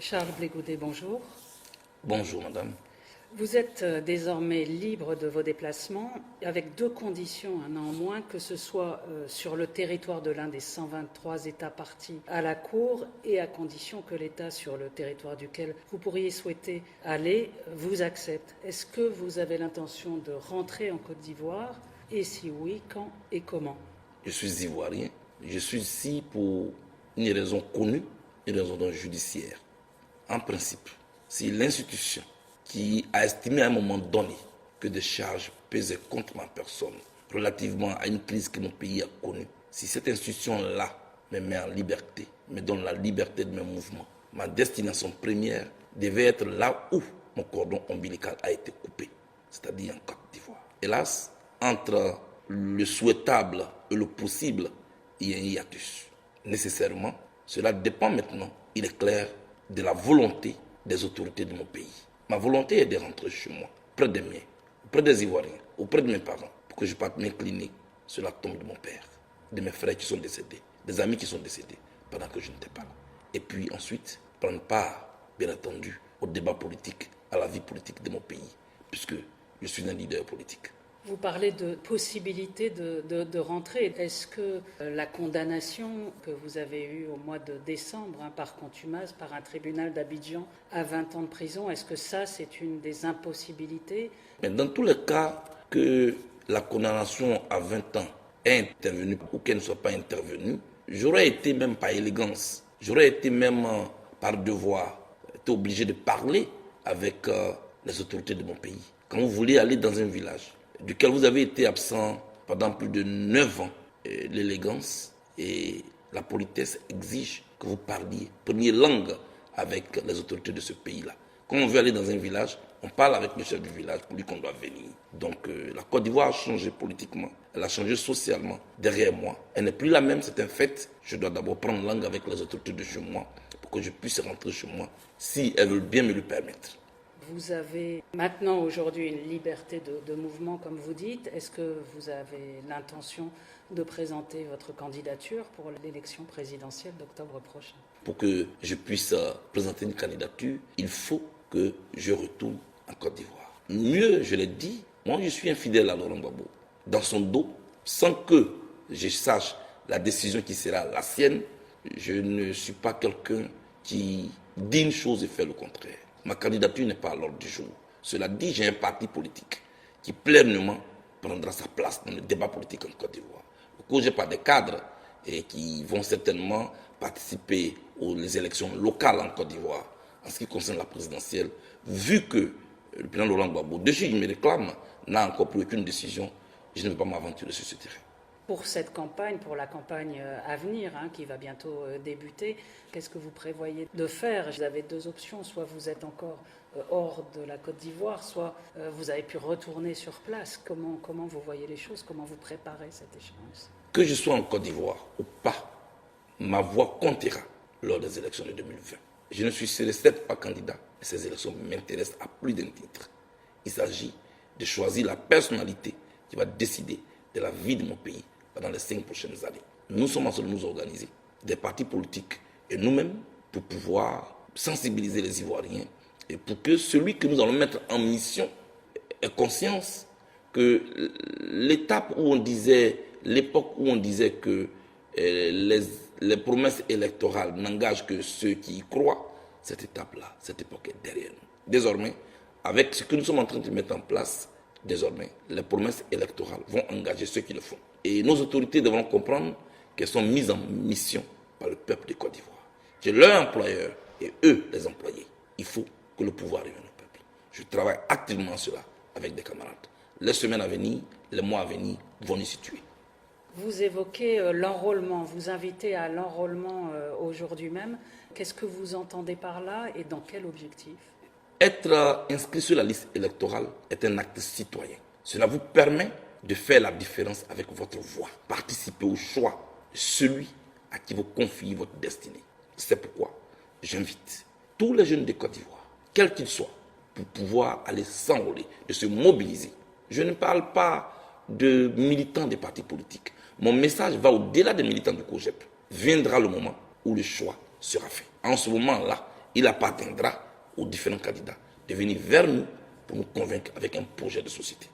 Charles Blégoudet, bonjour. Bonjour madame. Vous êtes désormais libre de vos déplacements, avec deux conditions néanmoins, que ce soit sur le territoire de l'un des 123 États partis à la Cour et à condition que l'État sur le territoire duquel vous pourriez souhaiter aller vous accepte. Est-ce que vous avez l'intention de rentrer en Côte d'Ivoire et si oui, quand et comment? Je suis ivoirien. Je suis ici pour une raison connue, une raison judiciaire. En principe, si l'institution qui a estimé à un moment donné que des charges pesaient contre ma personne relativement à une crise que mon pays a connue, si cette institution-là me met en liberté, me donne la liberté de mes mouvements, ma destination première devait être là où mon cordon ombilical a été coupé, c'est-à-dire en Côte d'Ivoire. Hélas, entre le souhaitable et le possible, il y a un hiatus. Nécessairement, cela dépend maintenant, il est clair, de la volonté des autorités de mon pays. Ma volonté est de rentrer chez moi, près des miens, auprès des Ivoiriens, auprès de mes parents, pour que je parte m'incliner sur la tombe de mon père, de mes frères qui sont décédés, des amis qui sont décédés pendant que je n'étais pas là. Et puis ensuite, prendre part, bien entendu, au débat politique, à la vie politique de mon pays, puisque je suis un leader politique. Vous parlez de possibilité de rentrer. Est-ce que la condamnation que vous avez eue au mois de décembre par contumace, par un tribunal d'Abidjan à 20 ans de prison, est-ce que ça, c'est une des impossibilités? Mais dans tous les cas que la condamnation à 20 ans est intervenue ou qu'elle ne soit pas intervenue, j'aurais été même par élégance, j'aurais été même par devoir, été obligé de parler avec les autorités de mon pays. Quand vous voulez aller dans un village duquel vous avez été absent pendant plus de 9 ans, l'élégance et la politesse exigent que vous preniez langue avec les autorités de ce pays-là. Quand on veut aller dans un village, on parle avec le chef du village pour lui qu'on doit venir. Donc la Côte d'Ivoire a changé politiquement, elle a changé socialement derrière moi. Elle n'est plus la même, c'est un fait. Je dois d'abord prendre langue avec les autorités de chez moi pour que je puisse rentrer chez moi, si elles veulent bien me le permettre. Vous avez maintenant aujourd'hui une liberté de mouvement, comme vous dites. Est-ce que vous avez l'intention de présenter votre candidature pour l'élection présidentielle d'octobre prochain? Pour que je puisse présenter une candidature, il faut que je retourne en Côte d'Ivoire. Mieux, je l'ai dit, moi je suis infidèle à Laurent Gbagbo. Dans son dos, sans que je sache la décision qui sera la sienne, je ne suis pas quelqu'un qui dit une chose et fait le contraire. Ma candidature n'est pas à l'ordre du jour. Cela dit, j'ai un parti politique qui pleinement prendra sa place dans le débat politique en Côte d'Ivoire. Je n'ai pas des cadres qui vont certainement participer aux élections locales en Côte d'Ivoire en ce qui concerne la présidentielle, vu que le président Laurent Gbagbo, depuis qu'il me réclame, n'a encore pris aucune décision, je ne vais pas m'aventurer sur ce terrain. Pour cette campagne, pour la campagne à venir, qui va bientôt débuter, qu'est-ce que vous prévoyez de faire? Vous avez deux options, soit vous êtes encore hors de la Côte d'Ivoire, soit vous avez pu retourner sur place. Comment vous voyez les choses? Comment vous préparez cette échéance? Que je sois en Côte d'Ivoire ou pas, ma voix comptera lors des élections de 2020. Je ne suis certes pas candidat, mais ces élections m'intéressent à plus d'un titre. Il s'agit de choisir la personnalité qui va décider de la vie de mon pays pendant les 5 prochaines années. Nous sommes en train de nous organiser, des partis politiques et nous-mêmes, pour pouvoir sensibiliser les Ivoiriens et pour que celui que nous allons mettre en mission ait conscience que l'époque où on disait que les promesses électorales n'engagent que ceux qui y croient, cette étape-là, cette époque est derrière nous. Désormais, avec ce que nous sommes en train de mettre en place, désormais, les promesses électorales vont engager ceux qui le font. Et nos autorités devront comprendre qu'elles sont mises en mission par le peuple de Côte d'Ivoire. C'est leur employeur et eux les employés. Il faut que le pouvoir revienne au peuple. Je travaille activement sur cela avec des camarades. Les semaines à venir, les mois à venir vont y situer. Vous évoquez l'enrôlement, vous invitez à l'enrôlement aujourd'hui même. Qu'est-ce que vous entendez par là et dans quel objectif? Être inscrit sur la liste électorale est un acte citoyen. Cela vous permet de faire la différence avec votre voix. Participer au choix de celui à qui vous confiez votre destinée. C'est pourquoi j'invite tous les jeunes de Côte d'Ivoire, quels qu'ils soient, pour pouvoir aller s'enrôler, de se mobiliser. Je ne parle pas de militants des partis politiques. Mon message va au-delà des militants du COJEP. Viendra le moment où le choix sera fait. En ce moment-là, il appartiendra aux différents candidats de venir vers nous pour nous convaincre avec un projet de société.